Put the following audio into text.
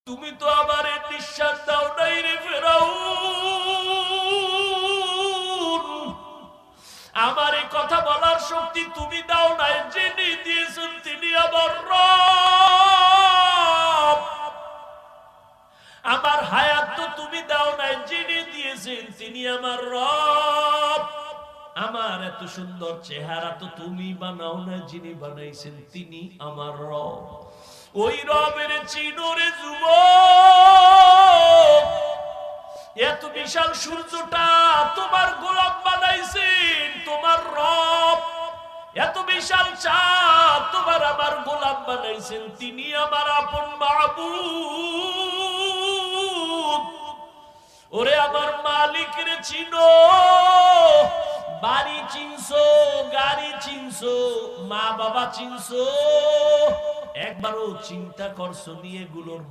তুমি তো আমারে নিঃশ্বাস দাও নাই রে ফেরাউন, আমার এই কথা বলার শক্তি তুমি দাও নাই, যিনি দিয়েছেন তিনি আমার রব। আমার হায়াত তো তুমি দাও নাই, যিনি দিয়েছেন তিনি আমার রব। আমার এত সুন্দর চেহারা তো তুমি বানাও না, যিনি বানাইছেন তিনি আমার রব। ওই রবের চিনোরে যুবক, এত বিশাল সূর্যটা তোমার গোলাম বানাইছেন তোমার রব। এত বিশাল চাঁদ তোমার আমার গোলাম বানাইছেন তিনি আমার আপন মাবুদ। ওরে আমার মালিক রে চিনো, বাড়ি চিনছো, গাড়ি চিনছো, মা বাবা চিনছো, একবারও চিন্তা করছো নিয়ে এগুলোর